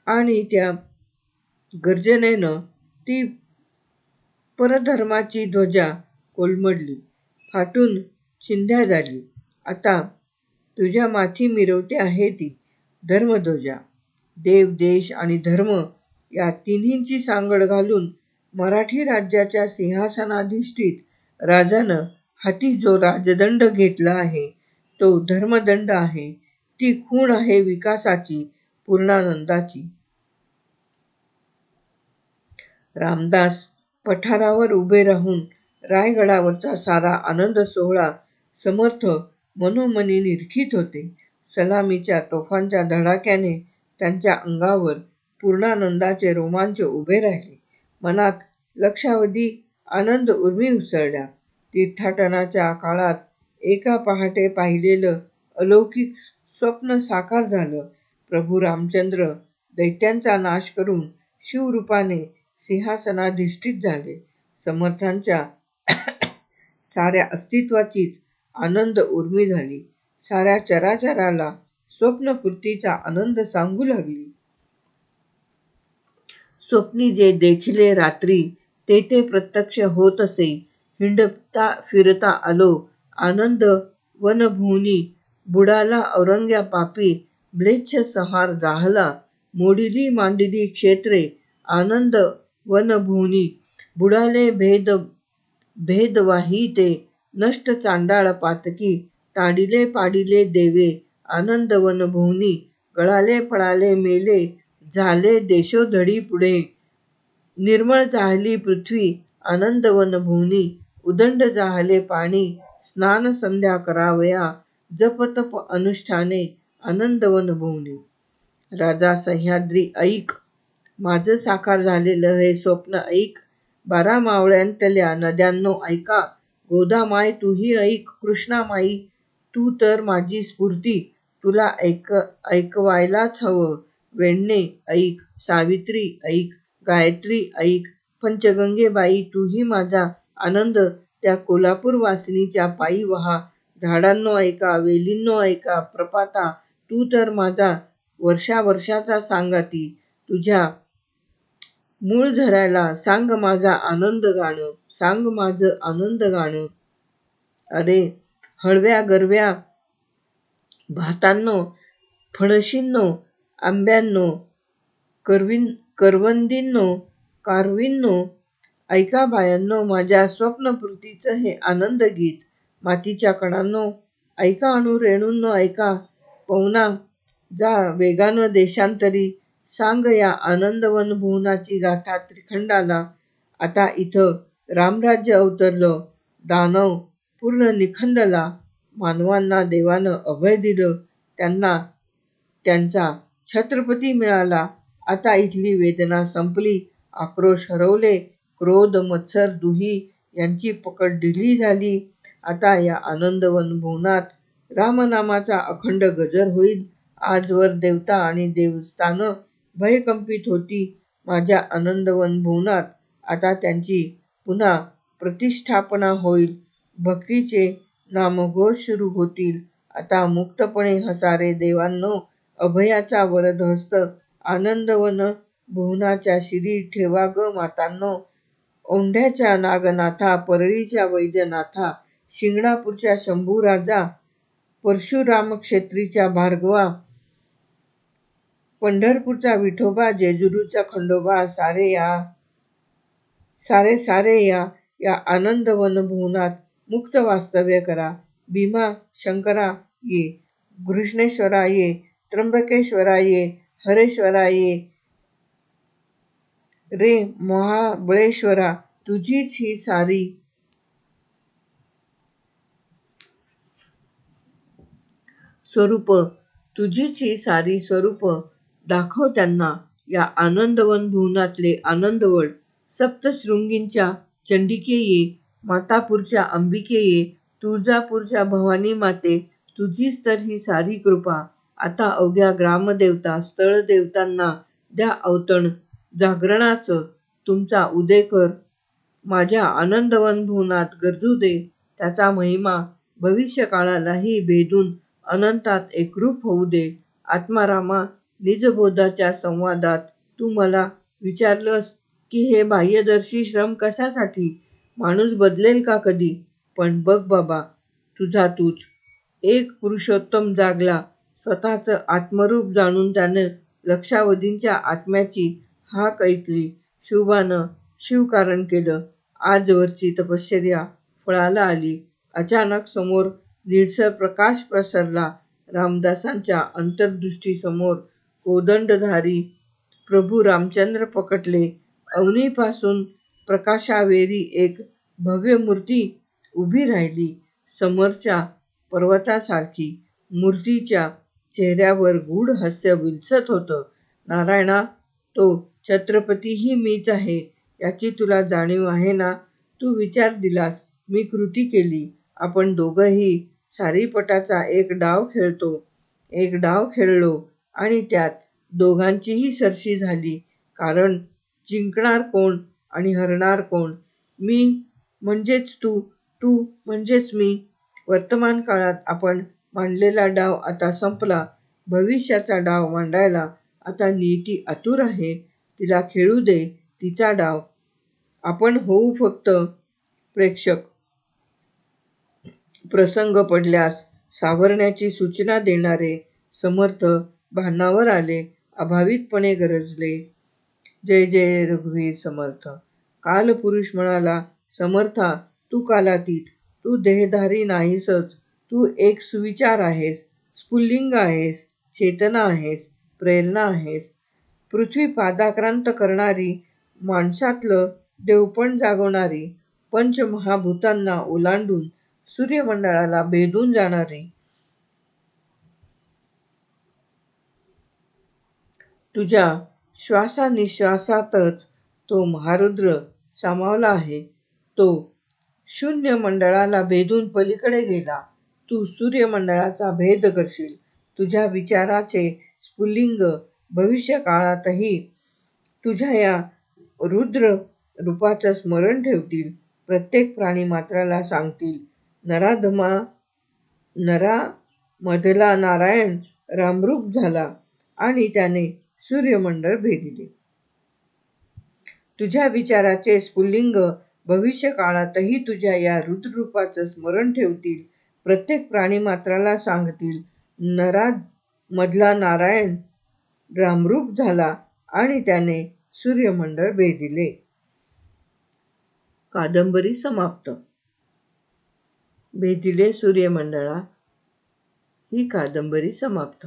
आणि त्या गर्जनेनं ती परधर्माची ध्वजा कोलमडली, फाटून चिंध्या झाली. आता तुझ्या माथी मिरवते आहे ती धर्मध्वजा. देव, देश आणि धर्म या तिन्हींची सांगड घालून मराठी राज्याच्या सिंहासनाधिष्ठित राजानं हाती जो राजदंड घेतला आहे तो धर्मदंड आहे. ती खूण आहे विकासाची, पूर्णानंदाची. रामदास पठारावर उभे राहून रायगडावरचा सारा आनंद सोहळा समर्थ मनोमनी निरखीत होते. सलामीच्या तोफांच्या धडाक्याने त्यांच्या अंगावर पूर्णानंदाचे रोमांच उभे राहिले. मनात लक्षावधी आनंद उर्मी उसळल्या. तीर्थाटनाच्या काळात एका पहाटे पाहिलेलं अलौकिक स्वप्न साकार झालं. प्रभू रामचंद्र दैत्यांचा नाश करून शिवरूपाने सिंहासनाधिष्ठित झाले. समर्थांच्या साऱ्या अस्तित्वाचीच आनंद उर्मी झाली. साऱ्या चराचराला स्वप्नपूर्तीचा आनंद सांगू लागली. स्वप्नी जे देखिले रात्री, ते प्रत्यक्ष होत असे. हिंडता फिरता आलो आनंद वनभुवनी, बुडाला औरंग्या पापी, म्लेच्छ संहार जाहला. मोडिली मांडली क्षेत्रे, आनंद वनभुवनी, बुडाले भेदवाही ते. नष्ट चांडाळ पातकी, ताडिले पाडिले देवे, आनंद वनभुवनी, गळाले पळाले मेले, झाले देशोधडी पुढे. निर्मळ जाहली पृथ्वी, आनंद वनभुवनी, उदंड जाहले पाणी, स्नान संध्या करावया, जपतप अनुष्ठाने, आनंद वनभुवनी. राजा सह्याद्री ऐक, माझं साकार झालेलं हे स्वप्न ऐक. 12 मावळ्यांतल्या नद्यांनो ऐका, गोदामाय तूही ऐक. कृष्णामाई तू तर माझी स्फूर्ती, तुला ऐकवायलाच हवं. वेण्णे ऐक, सावित्री ऐक, गायत्री ऐक, पंचगंगेबाई तूही माझा आनंद त्या कोल्हापूर वासिनीच्या पायी वहा. झाडांनो ऐका, वेलींनो ऐका, प्रपाता तू तर माझा वर्षावर्षाचा सांगाती, तुझ्या मूळ झऱ्याला सांग माझा आनंद गाणं, सांग माझं आनंद गाणं. अरे हळव्या गरव्या भातांनो, फणशींनो, आंब्यांनो, करवंदींनो, कारवींनो, ऐका बायांनो माझ्या स्वप्नपूर्तीचं हे आनंद गीत. मातीच्या कणांनो ऐका, अणु रेणूंनो ऐका, पवना जा वेगानं देशांतरी, सांग या आनंदवन भुवनाची गाथा त्रिखंडाला. आता इथं रामराज्य अवतरलं, दानव पूर्ण निखंदला. मानवांना देवानं अभय दिलं, त्यांना त्यांचा छत्रपती मिळाला. आता इथली वेदना संपली, आक्रोश हरवले, क्रोध मत्सर दुही यांची पकड ढिली झाली. आता या आनंदवन भुवनात रामनामाचा अखंड गजर होईल. आजवर देवता आणि देवस्थानं भयकंपित होती माझ्या आनंदवन भुवनात, आता त्यांची पुन्हा प्रतिष्ठापना होईल. भक्तीचे नामघोष सुरू होतील. आता मुक्तपणे हसा रे देवांनो, अभयाचा वरद हस्त आनंदवन भुवनाच्या शिरी ठेवा ग मातांनो. औंढ्याच्या नागनाथा, परळीच्या वैजनाथा, शिंगणापूरच्या शंभूराजा, परशुरामक्षेत्रीच्या भार्गवा, पंढरपूरचा विठोबा, जेजुरीचा खंडोबा, सारे या आनंदवन भुवनात मुक्त वास्तव्य करा. भीमा शंकरा ये, घृष्णेश्वरा ये, त्र्यंबकेश्वरा ये, हरेश्वरा ये रे महाबळेश्वरा, तुझीच ही सारी स्वरूप, तुझीच ही सारी स्वरूप, दाखव त्यांना या आनंदवन भुवनातले आनंदवड. सप्तशृंगींच्या चंडिके ये, मातापूरच्या अंबिके ये, तुळजापूरच्या भवानी माते, तुझीच तर ही सारी कृपा. आता अवघ्या ग्रामदेवता स्थळदेवतांना द्या अवतण, जागरणाचं तुमचा उदय कर. माझ्या आनंदवन भुवनात गरजू दे त्याचा महिमा, भविष्यकाळालाही भेदून अनंतात एकरूप होऊ दे. आत्मारामा, निजबोधाच्या संवादात तू मला विचारलंस की हे बाह्यदर्शी श्रम कशासाठी? माणूस बदलेल का कधी? पण बघ बाबा, तुझा तूच. एक पुरुषोत्तम जागला. स्वतःचं आत्मरूप जाणून त्यानं लक्षावधींच्या आत्म्याची हाक ऐकली. शिवबानं शिवकारण केलं. आजवरची तपश्चर्या फळाला आली. अचानक समोर निळसर प्रकाश प्रसरला. रामदासांच्या अंतर्दृष्टीसमोर कोदंडधारी प्रभू रामचंद्र प्रकटले. अवनीपासून प्रकाशावेरी एक भव्य मूर्ती उभी राहिली. समोरच्या पर्वतासारखी. मूर्तीच्या चेहऱ्यावर गूढ हास्य विलसत होतं. नारायणा, तो छत्रपतीही मीच आहे, याची तुला जाणीव आहे ना? तू विचार दिलास, मी कृती केली. आपण दोघंही सारीपटाचा एक डाव खेळलो आणि त्यात दोघांचीही सरशी झाली. कारण जिंकणार कोण आणि हरणार कोण? मी म्हणजेच तू, तू म्हणजेच मी. वर्तमान काळात आपण मांडलेला डाव आता संपला. भविष्याचा डाव मांडायला आता नियती आतुर आहे. तिला खेळू दे तिचा डाव. आपण होऊ फक्त प्रेक्षक. प्रसंग पडल्यास सावरण्याची सूचना देणारे समर्थ भानावर आले. अभावितपणे गरजले. जय जय रघुवीर समर्थ. कालपुरुष म्हणाला, समर्था, तू कालातीत, तू देहधारी नाहीसच. तू एक सुविचार आहेस, स्फुल्लिंग आहेस, चेतना आहेस, प्रेरणा आहेस. पृथ्वी पादाक्रांत करणारी, माणसातलं देवपण जागवणारी, पंचमहाभूतांना ओलांडून सूर्यमंडळाला भेदून जाणारी. तुझ्या श्वासानिश्वासातच तो महारुद्र सामावला आहे. तो शून्य मंडळाला भेदून पलीकडे गेला. तू सूर्यमंडळाचा भेद करशील. तुझ्या विचाराचे स्फुल्लिंग भविष्यकाळातही तुझ्या या रुद्र रूपाचं स्मरण ठेवतील. प्रत्येक प्राणीमात्राला सांगतील, नरामधला नारायण रामरूप झाला आणि त्याने सूर्यमंडळ भेदिले. तुझ्या विचाराचे स्फुल्लिंग भविष्यकाळातही तुझ्या या रुद्ररूपाचं स्मरण ठेवतील. प्रत्येक प्राणीमात्राला सांगतील, नरामधला नारायण रामरूप झाला आणि त्याने सूर्यमंडळ भेदिले. कादंबरी समाप्त. भेदिले सूर्यमंडळा ही कादंबरी समाप्त.